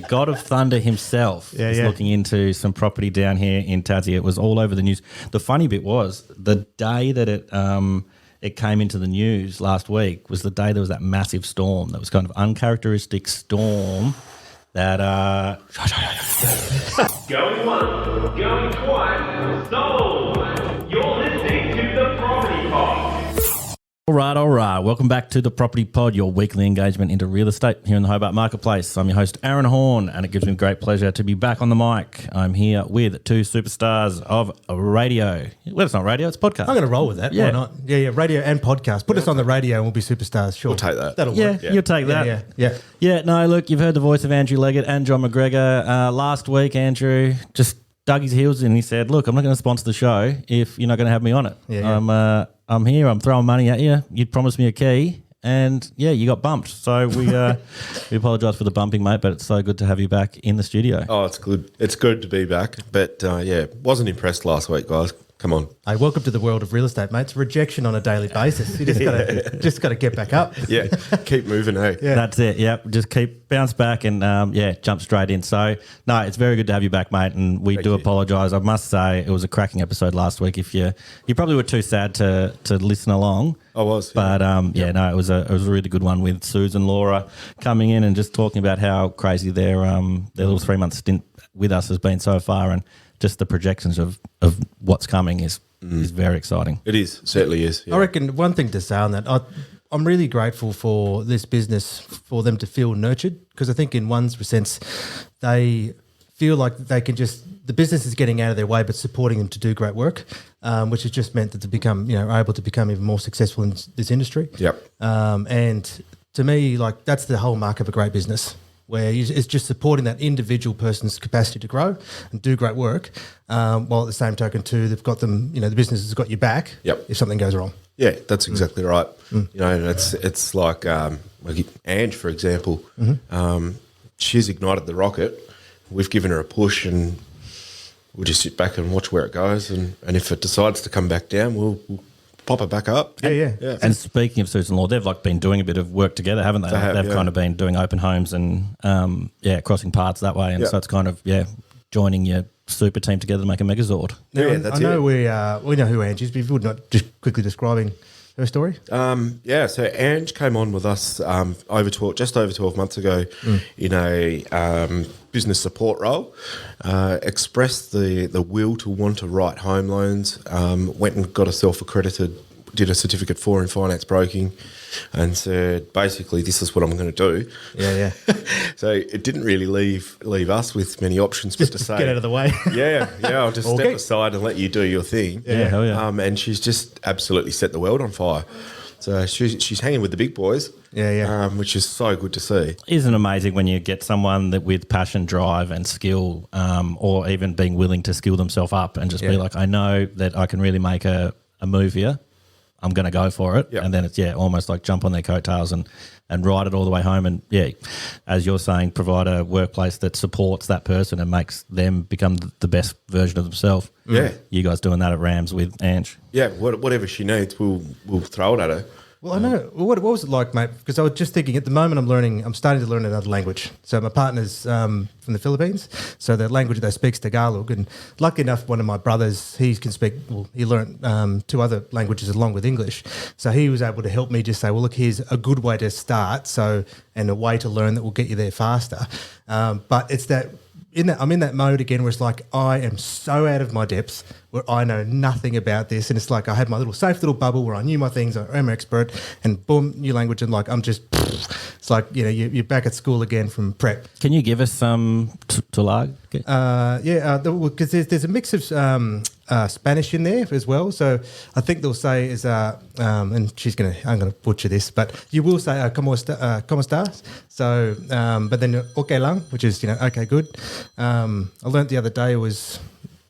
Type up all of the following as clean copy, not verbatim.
the god of thunder himself is looking into some property down here in Tassie. It was all over the news. The funny bit was the day that it came into the news last week was the day there was that massive storm. That was kind of uncharacteristic storm that Going once, going twice, sold. You're listening to the Property Pod. All right. Welcome back to the Property Pod, your weekly engagement into real estate here in the Hobart Marketplace. I'm your host, Aaron Horn, and it gives me great pleasure to be back on the mic. I'm here with two superstars of radio. Well, it's not radio, it's podcast. I'm going to roll with that. Yeah. Why not? Yeah, radio and podcast. Put us on the radio and we'll be superstars, sure. We'll take that. That'll work. You'll take that. Yeah. Yeah, no, look, you've heard the voice of Andrew Leggett and John McGregor. Last week, Andrew just dug his heels in. He said, look, I'm not going to sponsor the show if you're not going to have me on it. Yeah. I'm here. I'm throwing money at you. You'd promised me a key, and you got bumped. So we apologise for the bumping, mate. But it's so good to have you back in the studio. Oh, it's good. It's good to be back. But wasn't impressed last week, guys. Come on. Hey, welcome to the world of real estate, mate. It's rejection on a daily basis. You just got to get back up. Yeah, keep moving, hey. Yeah. That's it. Yep. Just bounce back and jump straight in. So no, it's very good to have you back, mate. And we do apologise. I must say it was a cracking episode last week. If you probably were too sad to listen along. I was. But it was a really good one with Susan and Laura coming in and just talking about how crazy their little 3-month stint with us has been so far, and just the projections of what's coming is very exciting. It is, certainly is. Yeah. I reckon one thing to say on that, I'm really grateful for this business, for them to feel nurtured, because I think in one sense they feel like they can the business is getting out of their way but supporting them to do great work, which has just meant that to become, able to become even more successful in this industry. Yep. And to me, like, that's the whole mark of a great business, where it's just supporting that individual person's capacity to grow and do great work, while at the same token too, they've got them, the business has got your back if something goes wrong. Yeah, that's exactly right. And it's like Ange, for example, she's ignited the rocket. We've given her a push and we'll just sit back and watch where it goes. And if it decides to come back down, we'll pop it back up. Yeah. And speaking of Susan Law, they've been doing a bit of work together, haven't they? They've kind of been doing open homes and crossing paths that way. And so it's kind of joining your super team together to make a Megazord. I know we know who Ange is, but if you would not just quickly describing her story. So Ange came on with us just over 12 months ago in a business support role, expressed the will to want to write home loans, went and got herself accredited, did a certificate 4 in finance broking, and said, basically, this is what I'm going to do. Yeah. So it didn't really leave us with many options but to say, get out of the way. I'll just step aside and let you do your thing. Yeah, hell yeah. And she's just absolutely set the world on fire. So she's hanging with the big boys, which is so good to see. Isn't it amazing when you get someone that with passion, drive and skill, or even being willing to skill themselves up and just be like, I know that I can really make a move here. I'm going to go for it. Yep. And then it's, almost like jump on their coattails and ride it all the way home. And, as you're saying, provide a workplace that supports that person and makes them become the best version of themselves. Yeah. You guys doing that at Rams with Ange. Yeah, whatever she needs, we'll throw it at her. Well, I know. What was it like, mate? Because I was just thinking, at the moment I'm starting to learn another language. So my partner's from the Philippines, so the language they speak is Tagalog. And lucky enough, one of my brothers, he learned 2 other languages along with English. So he was able to help me just say, well, look, here's a good way to start, and a way to learn that will get you there faster. But it's that... I'm in that mode again where it's like I am so out of my depth, where I know nothing about this, and it's like I had my safe little bubble where I knew my things, I'm an expert, and boom, new language, and I'm just, it's like, you're back at school again from prep. Can you give us some Talag? Because there's a mix of Spanish in there as well, so I think they'll say is and I'm gonna butcher this, but you will say como estás? So but then okay lang, which is okay good. I learnt the other day, it was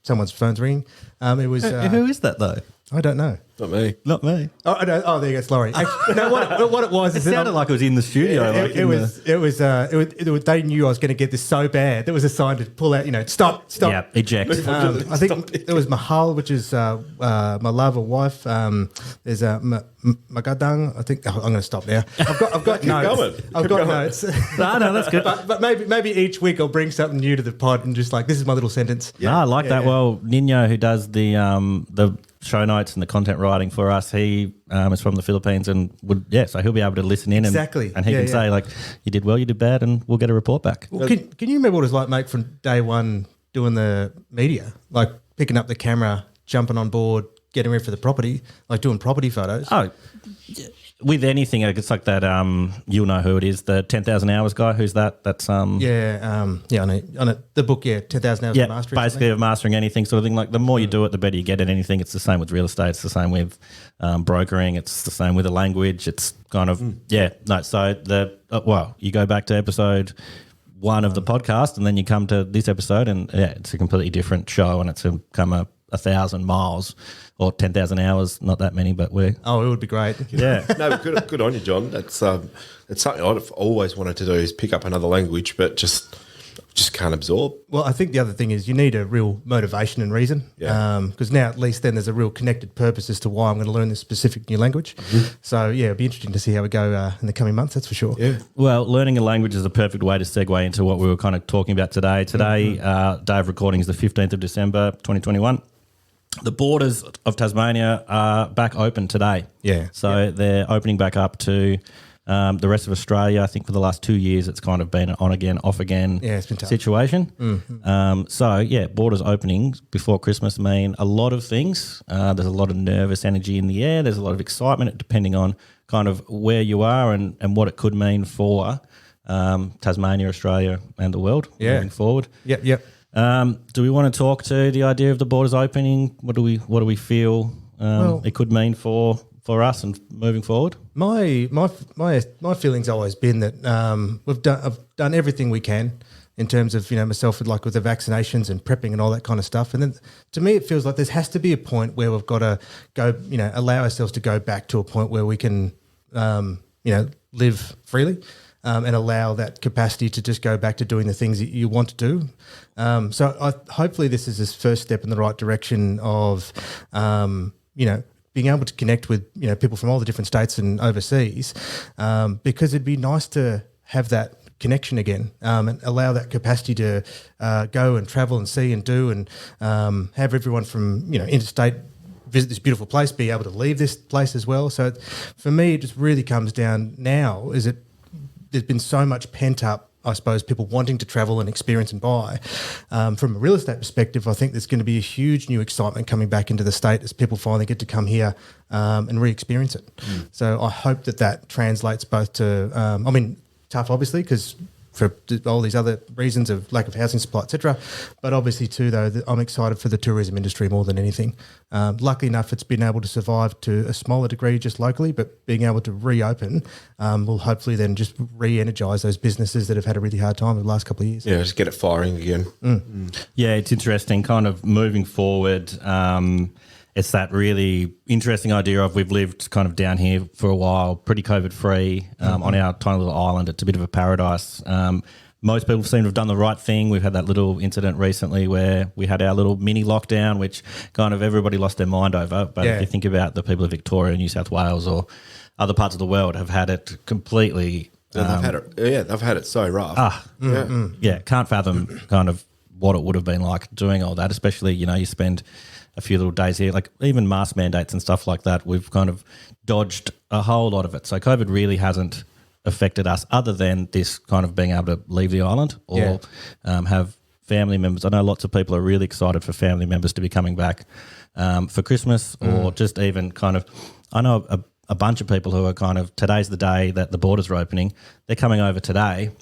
someone's phone's ringing. It was who is that though? I don't know. Not me. Not me. Oh, no, oh, there you go, it's Laurie. Actually, no, what it was It is that sounded like it was in the studio. it was. They knew I was going to get this so bad. There was a sign to pull out. Stop. Yeah, eject. I think it was Mahal, which is my love or wife. There's Magadang. I think I'm going to stop now. I've got notes. I've got notes. No, that's good. But maybe each week I'll bring something new to the pod and just like this is my little sentence. Yeah, I like that. Yeah. Well, Nino, who does the show notes and the content writing for us, he is from the Philippines and so he'll be able to listen in Exactly. and he can say like, you did well, you did bad, and we'll get a report back. Well, can you remember what it was like, mate, from day one doing the media, like picking up the camera, jumping on board, getting ready for the property, like doing property photos? Oh, with anything, it's like that. You'll know who it is. The 10,000 hours guy. Who's that? That's I know the book. 10,000 hours of mastery. Basically of mastering anything, sort of thing. Like the more you do it, the better you get at anything. It's the same with real estate. It's the same with brokering. It's the same with a language. It's kind of So you go back to episode 1 of the podcast, and then you come to this episode, and it's a completely different show, and it's come 1,000 miles or 10,000 hours. Not that many, but we're. Oh, it would be great. Yeah. No, good on you, John. That's something I've always wanted to do is pick up another language, but just can't absorb. Well, I think the other thing is you need a real motivation and reason. Yeah. Because now at least then there's a real connected purpose as to why I'm going to learn this specific new language. So yeah, it'd be interesting to see how we go in the coming months. That's for sure. Yeah. Well, learning a language is a perfect way to segue into what we were kind of talking about today. Today, day of recording is the 15th of December, 2021. The borders of Tasmania are back open today. Yeah. So they're opening back up to the rest of Australia. I think for the last 2 years, it's kind of been an on again, off again it's been tough. situation. Borders opening before Christmas mean a lot of things. There's a lot of nervous energy in the air. There's a lot of excitement depending on kind of where you are and what it could mean for Tasmania, Australia and the world moving forward. Yep. Do we want to talk to the idea of the borders opening? What do we feel it could mean for us and moving forward? My feeling's always been that I've done everything we can in terms of myself with the vaccinations and prepping and all that kind of stuff. And then to me, it feels like there has to be a point where we've got to go, allow ourselves to go back to a point where we can, live freely. And allow that capacity to just go back to doing the things that you want to do. Hopefully this is this first step in the right direction of, being able to connect with, people from all the different states and overseas, because it'd be nice to have that connection again, and allow that capacity to go and travel and see and do and have everyone from, interstate visit this beautiful place, be able to leave this place as well. So for me, it just really comes down now there's been so much pent up, I suppose, people wanting to travel and experience and buy. From a real estate perspective, I think there's going to be a huge new excitement coming back into the state as people finally get to come here and re-experience it. So I hope that translates both to, tough obviously because for all these other reasons of lack of housing supply, etc. But obviously too, though, I'm excited for the tourism industry more than anything. Luckily enough, it's been able to survive to a smaller degree just locally, but being able to reopen will hopefully then just re-energise those businesses that have had a really hard time over the last couple of years. Yeah, just get it firing again. Yeah, it's interesting kind of moving forward. It's that really interesting idea of we've lived kind of down here for a while, pretty COVID-free on our tiny little island. It's a bit of a paradise. Most people seem to have done the right thing. We've had that little incident recently where we had our little mini lockdown, which kind of everybody lost their mind over. But if you think about the people of Victoria, New South Wales or other parts of the world have had it completely... they've had it so rough. Can't fathom kind of what it would have been like doing all that, especially, you spend a few little days here, like even mask mandates and stuff like that. We've kind of dodged a whole lot of it. So COVID really hasn't affected us other than this kind of being able to leave the island or have family members. I know lots of people are really excited for family members to be coming back for Christmas or just even kind of, I know a bunch of people who are kind of, today's the day that the borders are opening. They're coming over today.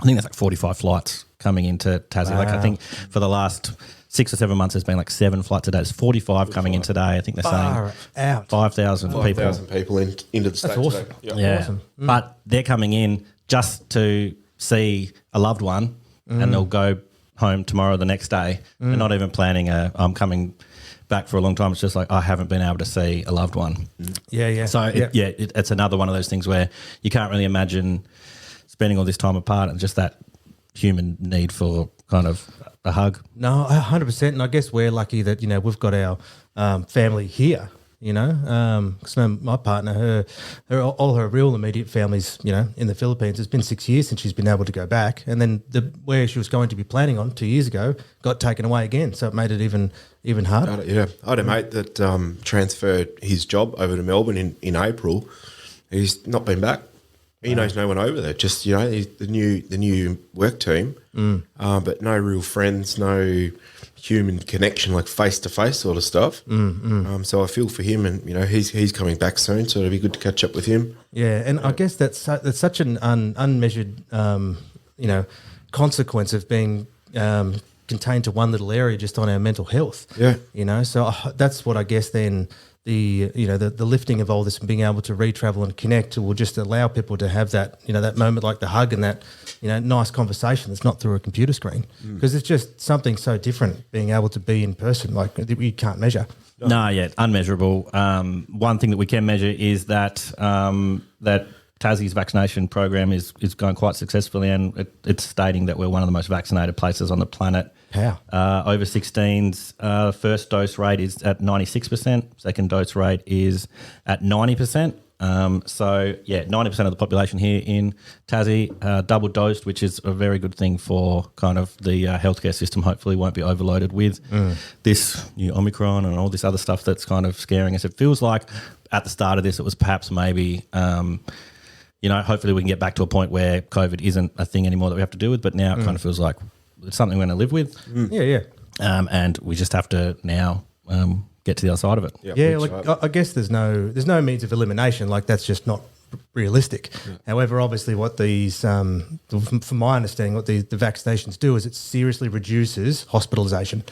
I think there's like 45 flights coming into Tassie. Wow. Like I think for the last 6 or 7 months, there's been like 7 flights a day. There's 45 coming in today. I think they're saying 5,000 people. 5,000 people into the state awesome. today. Yeah. Awesome. But they're coming in just to see a loved one and they'll go home tomorrow, the next day. They're not even planning I'm coming back for a long time. It's just like I haven't been able to see a loved one. Yeah. So it's another one of those things where you can't really imagine spending all this time apart and just that human need for kind of a hug. No, 100%. And I guess we're lucky that, we've got our family here, because my partner, all her real immediate family's, in the Philippines. It's been 6 years since she's been able to go back. And then where she was going to be planning on 2 years ago got taken away again. So it made it even harder. Yeah. I had a mate that transferred his job over to Melbourne in April. He's not been back. He knows no one over there. Just he's the new work team, but no real friends, no human connection, like face to face sort of stuff. So I feel for him, and he's coming back soon, so it'll be good to catch up with him. Yeah, and I guess that's such an unmeasured, consequence of being contained to one little area just on our mental health. Yeah, so that's what I guess then. The lifting of all this and being able to retravel and connect will just allow people to have that that moment like the hug and that nice conversation that's not through a computer screen, because it's just something so different being able to be in person like you can't measure. No, unmeasurable. One thing that we can measure is that that Tassie's vaccination program is going quite successfully, and it's stating that we're one of the most vaccinated places on the planet. How? Over 16s, first dose rate is at 96%, second dose rate is at 90%. 90% of the population here in Tassie double dosed, which is a very good thing for kind of the healthcare system. Hopefully won't be overloaded with this new Omicron and all this other stuff that's kind of scaring us. It feels like at the start of this it was perhaps maybe hopefully we can get back to a point where COVID isn't a thing anymore that we have to deal with, but now it kind of feels like it's something we're going to live with. Yeah. And we just have to now get to the other side of it. I guess there's no means of elimination. Like that's just not realistic. Yeah. However, obviously, what these, from my understanding, what the vaccinations do is it seriously reduces hospitalisation.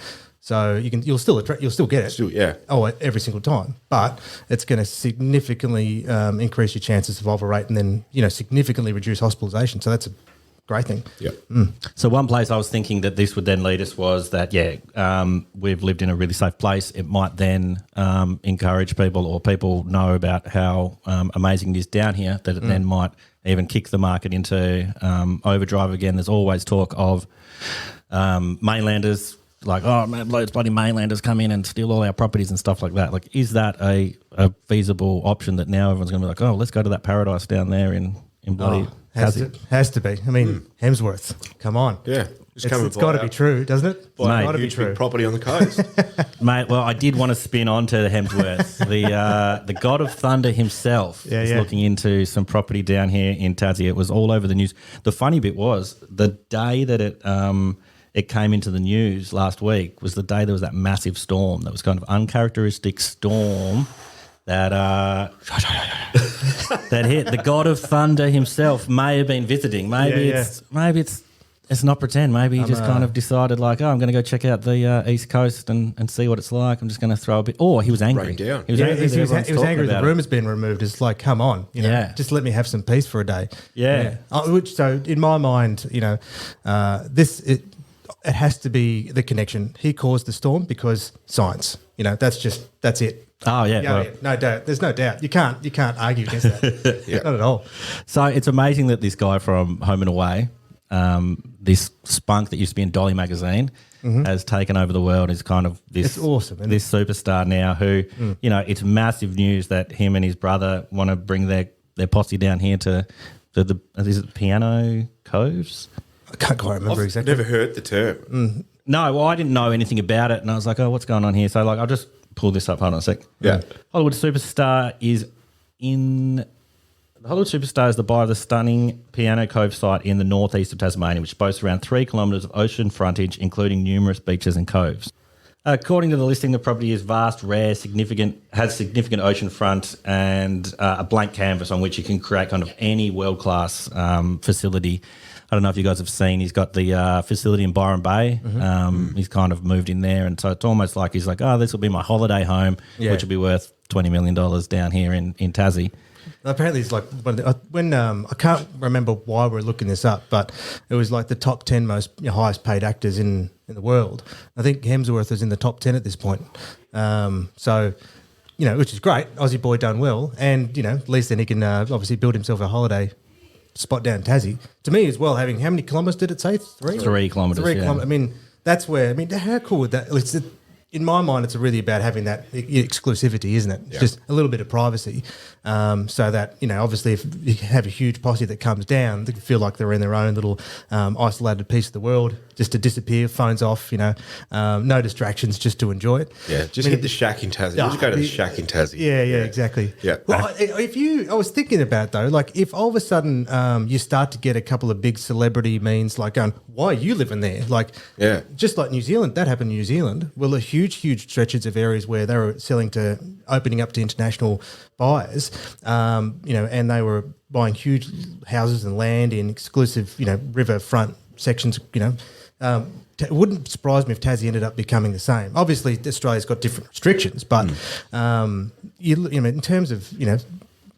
So you'll still get it. Every single time, but it's going to significantly increase your chances of overrate, and then significantly reduce hospitalisation. So that's a great thing. Yeah. So one place I was thinking that this would then lead us was that we've lived in a really safe place. It might then encourage people, or people know about how amazing it is down here, that it then might even kick the market into overdrive again. There's always talk of mainlanders. Like, oh man, loads of bloody mainlanders come in and steal all our properties and stuff like that. Like, is that a feasible option that now everyone's going to be like, oh, let's go to that paradise down there in bloody has to be. I mean, Hemsworth, come on. Yeah. It's got to be true, doesn't it? It's got to be true. Property on the coast. Mate, well, I did want to spin on to the Hemsworth. The God of Thunder himself is looking into some property down here in Tassie. It was all over the news. The funny bit was the day that it came into the news last week was the day there was that massive storm, that was kind of uncharacteristic storm that that hit. The God of Thunder himself may have been visiting. Maybe it's not pretend. Maybe he just kind of decided like, oh, I'm going to go check out the East Coast and see what it's like. I'm just going to throw a bit. Or he was angry. Rain down. He was angry. The room has been removed. It's like, come on, just let me have some peace for a day. So in my mind, it has to be the connection. He caused the storm because science. That's it. Oh yeah, no doubt. There's no doubt. You can't argue against that. Not at all. So it's amazing that this guy from Home and Away, this spunk that used to be in Dolly magazine, has taken over the world. Is kind of this. It's awesome. Isn't this superstar now who, it's massive news that him and his brother want to bring their posse down here to the is it Piano Coves? I can't quite remember exactly. Never heard the term. No, well, I didn't know anything about it, and I was like, oh, what's going on here? So like, I'll just pull this up. Hold on a sec. Yeah. Hollywood Superstar is the Hollywood Superstar is the buyer of the stunning Piano Cove site in the northeast of Tasmania, which boasts around 3 kilometres of ocean frontage, including numerous beaches and coves. According to the listing, the property is vast, rare, has significant ocean front, and a blank canvas on which you can create kind of any world-class facility. I don't know if you guys have seen, he's got the facility in Byron Bay. He's kind of moved in there. And so it's almost like he's like, oh, this will be my holiday home, which will be worth $20 million down here in Tassie. Apparently, it's like when I can't remember why we're looking this up, but it was like the top 10 most highest paid actors in the world. I think Hemsworth is in the top 10 at this point. So, which is great. Aussie boy done well, and at least then he can obviously build himself a holiday spot down in Tassie. To me as well, having how many kilometres did it say? 3? 3 kilometres. 3 kilometres. I mean, that's where. I mean, how cool would that? In my mind, it's really about having that exclusivity, isn't it? It's just a little bit of privacy, so that obviously, if you have a huge posse that comes down, they can feel like they're in their own little isolated piece of the world, just to disappear, phones off, no distractions, just to enjoy it. Yeah, just hit the shack in Tassie. Just go to the shack in Tassie. Yeah, exactly. Yeah. Well, I was thinking about it though, like if all of a sudden you start to get a couple of big celebrity memes, like going, why are you living there? Like, just like New Zealand, that happened in New Zealand. Well, a huge stretches of areas where they were opening up to international buyers, and they were buying huge houses and land in exclusive, riverfront sections, it wouldn't surprise me if Tassie ended up becoming the same. Obviously, Australia's got different restrictions, but in terms of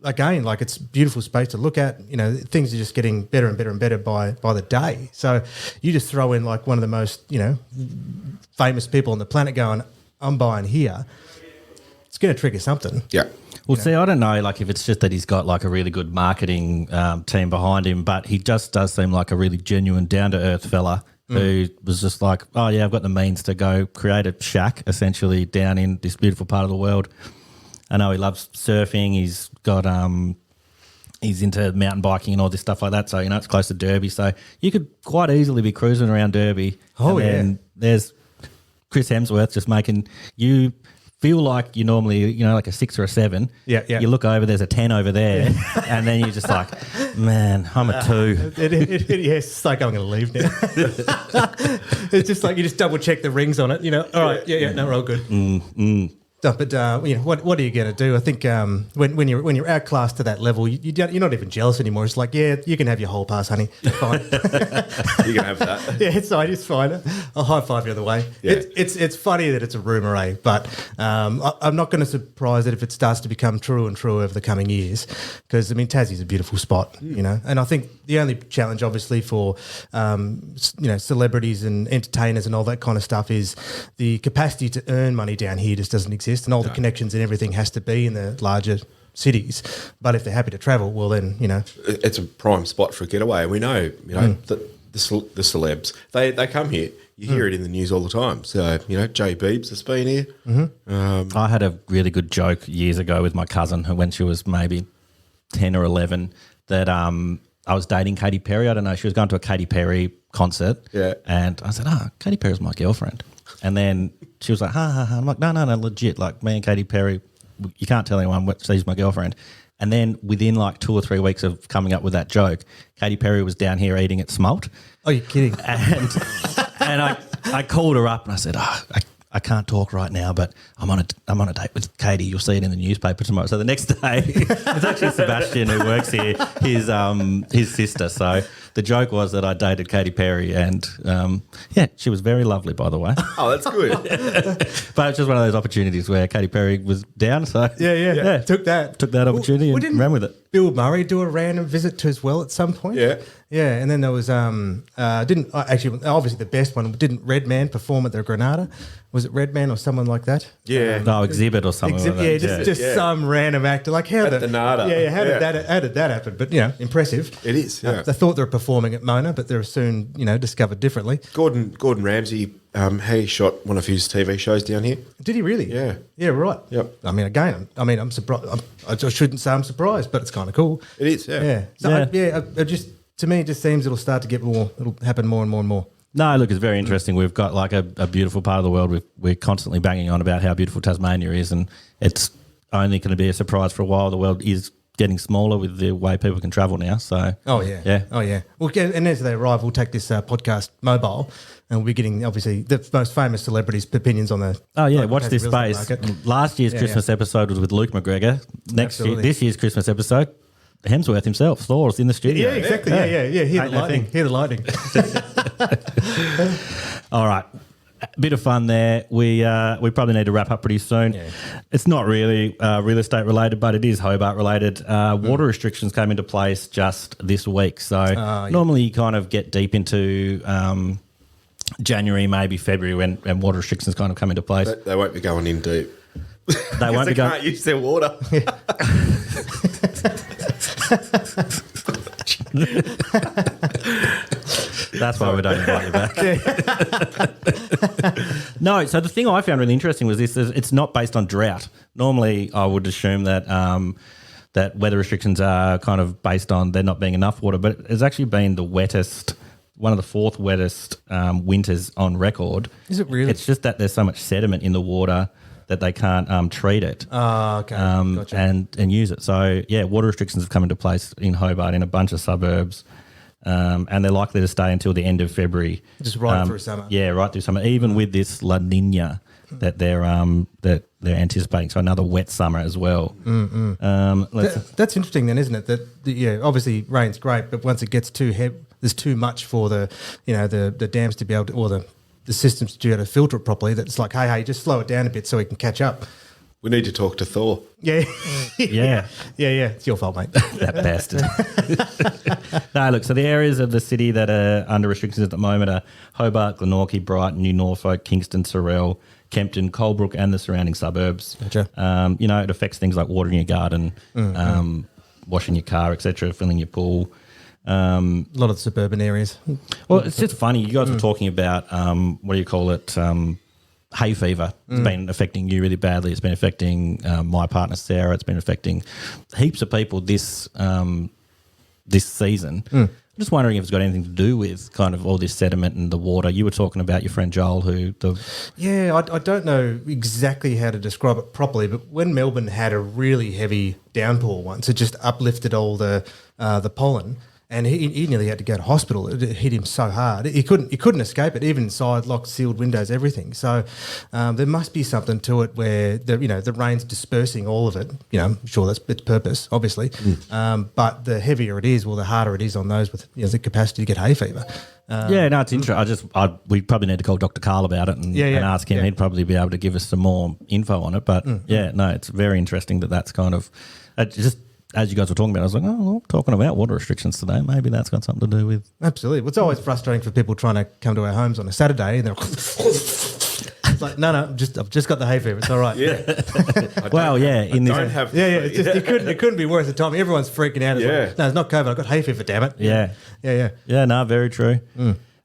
again, like it's a beautiful space to look at. Things are just getting better and better and better by the day. So you just throw in like one of the most famous people on the planet going, I'm buying here. It's going to trigger something. Yeah. Well, see, I don't know, like if it's just that he's got like a really good marketing team behind him, but he just does seem like a really genuine, down to earth fella. Who was just like, oh yeah, I've got the means to go create a shack essentially down in this beautiful part of the world. I know he loves surfing. He's got he's into mountain biking and all this stuff like that. So it's close to Derby. So you could quite easily be cruising around Derby. Oh, and then there's Chris Hemsworth just making you feel like you're normally, like a 6 or a 7. Yeah. You look over, there's a 10 over there, and then you're just like, man, I'm a 2. It's like I'm going to leave now. It's just like you just double check the rings on it. All right, no, we're all good. But what are you going to do? I think when you're outclassed to that level, you're not even jealous anymore. It's like, yeah, you can have your whole pass, honey. Fine. You can have that. Yeah, it's fine. I'll high five you the way. Yeah. It's funny that it's a rumour, but I'm not going to surprise it if it starts to become truer and truer over the coming years. Because Tassie's a beautiful spot, and I think the only challenge, obviously, for celebrities and entertainers and all that kind of stuff is the capacity to earn money down here just doesn't exist. And all the connections and everything has to be in the larger cities. But if they're happy to travel, well then, it's a prime spot for a getaway. We know, that the celebs, they come here. You hear it in the news all the time. So, Jay Beebs has been here. Mm-hmm. I had a really good joke years ago with my cousin when she was maybe 10 or 11 that I was dating Katy Perry. I don't know. She was going to a Katy Perry concert. Yeah. And I said, Katy Perry's my girlfriend. And then she was like, ha. I'm like, no, legit. Like me and Katy Perry, you can't tell anyone she's my girlfriend. And then within like 2 or 3 weeks of coming up with that joke, Katy Perry was down here eating at Smalt. Oh, you're kidding. And I called her up and I said, I can't talk right now, but I'm on a date with Katie. You'll see it in the newspaper tomorrow. So the next day, it's actually Sebastian who works here, his sister. So the joke was that I dated Katy Perry, and she was very lovely, by the way. Oh, that's good. But it's just one of those opportunities where Katy Perry was down. So yeah. Took that opportunity and ran with it. Bill Murray do a random visit to as well at some point? Yeah, and then there was obviously the best one, didn't Redman perform at the Granada? Was it Redman or someone like that? Yeah. No, Exhibit or something like that. Just some random actor. Like how at the Nada. Yeah, how did that happen? But impressive. It is. Yeah. They thought they were performing at Mona, but they were soon discovered differently. Gordon Ramsay, he shot one of his TV shows down here. Did he really? Yeah. Yeah, right. Yep. I'm surprised. I just shouldn't say I'm surprised, but it's kind of cool. It is. Yeah. Yeah. So to me, it just seems it'll start to get more. It'll happen more and more and more. No, look, it's very interesting. We've got like a beautiful part of the world. We're constantly banging on about how beautiful Tasmania is, and it's only going to be a surprise for a while. The world is getting smaller with the way people can travel now. So, oh yeah. Well, and as they arrive, we'll take this podcast mobile, and we'll be getting obviously the most famous celebrities' opinions on the. Oh yeah, watch this space. Market. Last year's Christmas episode was with Luke McGregor. This year's Christmas episode, Hemsworth himself, Thor's in the studio. Yeah, exactly. Yeah. Hear the lightning. All right. bit of fun there. We probably need to wrap up pretty soon. Yeah. It's not really real estate related, but it is Hobart related. Water restrictions came into place just this week. So normally you kind of get deep into January, maybe February when water restrictions kind of come into place. They won't be going in deep. They won't be going. Can't use their water. That's why we don't invite you back. No, so the thing I found really interesting was this: is it's not based on drought. Normally, I would assume that that weather restrictions are kind of based on there not being enough water, but it's actually been the wettest, one of the fourth wettest winters on record. Is it really? It's just that there's so much sediment in the water that they can't treat it. Oh, okay. Gotcha. and use it. So, yeah, water restrictions have come into place in Hobart in a bunch of suburbs, and they're likely to stay until the end of February. Just right through summer. Yeah, right through summer, even with this La Nina that they're anticipating. So another wet summer as well. That's interesting then, isn't it? That obviously rain's great, but once it gets too heavy, there's too much for the dams to be able to, or the systems to be able to filter it properly. That's like, hey, just slow it down a bit so we can catch up. We need to talk to Thor. Yeah. Yeah. Yeah. It's your fault, mate. That bastard. No, look, so the areas of the city that are under restrictions at the moment are Hobart, Glenorchy, Brighton, New Norfolk, Kingston, Sorell, Kempton, Colebrook and the surrounding suburbs. Gotcha. It affects things like watering your garden, washing your car, etc., filling your pool. A lot of the suburban areas. Well, it's just funny. You guys were talking about, what do you call it, hay fever. It's been affecting you really badly. It's been affecting my partner, Sarah. It's been affecting heaps of people this season. I'm just wondering if it's got anything to do with kind of all this sediment and the water. You were talking about your friend Joel I don't know exactly how to describe it properly, but when Melbourne had a really heavy downpour once, it just uplifted all the pollen. And he nearly had to go to hospital. It hit him so hard. He couldn't escape it, even inside, locked, sealed windows, everything. So there must be something to it where the rain's dispersing all of it. I'm sure that's its purpose, obviously. But the heavier it is, the harder it is on those with the capacity to get hay fever. It's interesting. We probably need to call Dr. Carl about it and ask him. He'd probably be able to give us some more info on it. But it's very interesting that's kind of just. As you guys were talking about, I was like, we're talking about water restrictions today. Maybe that's got something to do with... Absolutely. Well, it's always frustrating for people trying to come to our homes on a Saturday and they're it's like, no, I've just got the hay fever. It's all right. Yeah. It couldn't be worse at the time. Everyone's freaking out. Like, no, it's not COVID. I've got hay fever, damn it. Yeah. No, very true.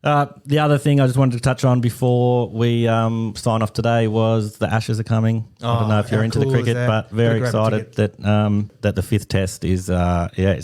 The other thing I just wanted to touch on before we sign off today was the Ashes are coming. I don't know if you're into the cricket, but very excited that the fifth test is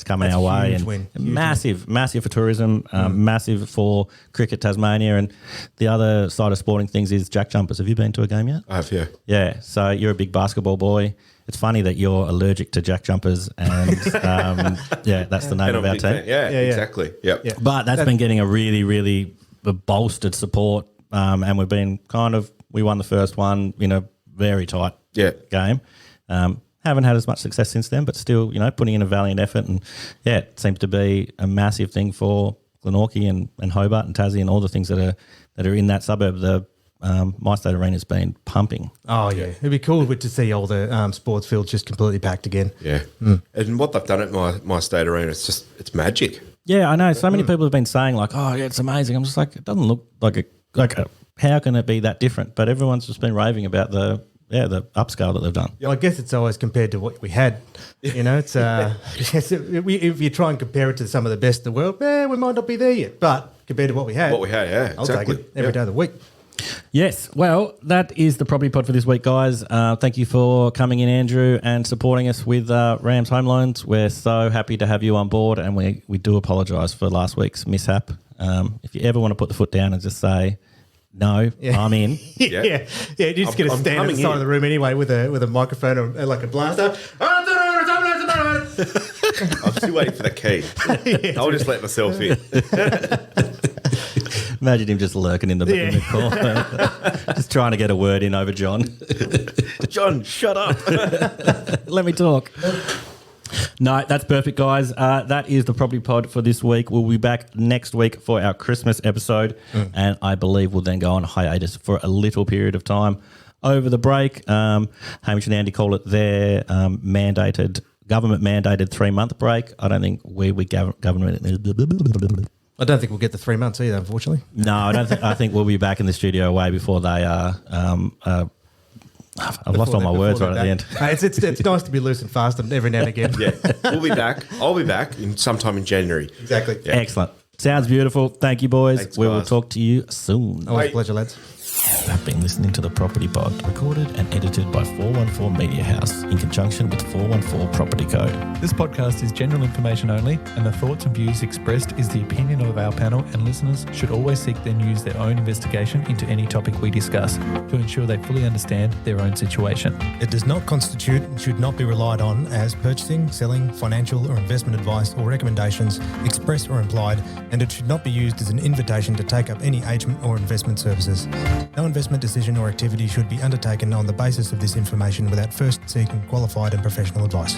coming our way. And massive for tourism, massive for cricket Tasmania. And the other side of sporting things is jack jumpers. Have you been to a game yet? I have, yeah. Yeah, so you're a big basketball boy. It's funny that you're allergic to jack jumpers and that's the name of our team. Yeah, exactly. Yep. Yeah. But that's been getting a really, really bolstered support and we won the first one in a very tight game. Haven't had as much success since then, but still, putting in a valiant effort and it seems to be a massive thing for Glenorchy and Hobart and Tassie and all the things that are in that suburb. The My State Arena's been pumping. Oh, yeah. It'd be cool to see all the sports fields just completely packed again. Yeah. And what they've done at My State Arena, it's magic. Yeah, I know. So many people have been saying like, oh, yeah, it's amazing. I'm just like, it doesn't look like how can it be that different? But everyone's just been raving about the upscale that they've done. Yeah, I guess it's always compared to what we had. It's if you try and compare it to some of the best in the world, we might not be there yet. But compared to what we had, I'll take it every day of the week. Yes. Well, that is the Property Pod for this week, guys. Thank you for coming in, Andrew, and supporting us with Rams Home Loans. We're so happy to have you on board, and we do apologise for last week's mishap. If you ever want to put the foot down and just say, no, I'm in. You're just going to stand at the side of the room anyway with a microphone or like a blaster. I'm still waiting for the key. I'll just let myself in. Imagine him just lurking in the corner, just trying to get a word in over John. John, shut up. Let me talk. No, that's perfect, guys. That is the Property Pod for this week. We'll be back next week for our Christmas episode, and I believe we'll then go on hiatus for a little period of time over the break. Hamish and Andy call it their government-mandated 3-month break. I don't think we government... I don't think we'll get the 3 months either, unfortunately. No, I don't think. I think we'll be back in the studio way before they are... I've lost all my words right at the end. It's nice to be loose and fast every now and again. Yeah, we'll be back. I'll be back sometime in January. Exactly. Yeah. Excellent. Sounds beautiful. Thank you, boys. Thanks, we will guys. talk to you soon. Always a pleasure, lads. I've been listening to the Property Pod, recorded and edited by 414 Media House in conjunction with 414 Property Code. This podcast is general information only, and the thoughts and views expressed is the opinion of our panel, and listeners should always seek then use their own investigation into any topic we discuss to ensure they fully understand their own situation. It does not constitute and should not be relied on as purchasing, selling, financial or investment advice or recommendations, express or implied, and it should not be used as an invitation to take up any agent or investment services. No investment decision or activity should be undertaken on the basis of this information without first seeking qualified and professional advice.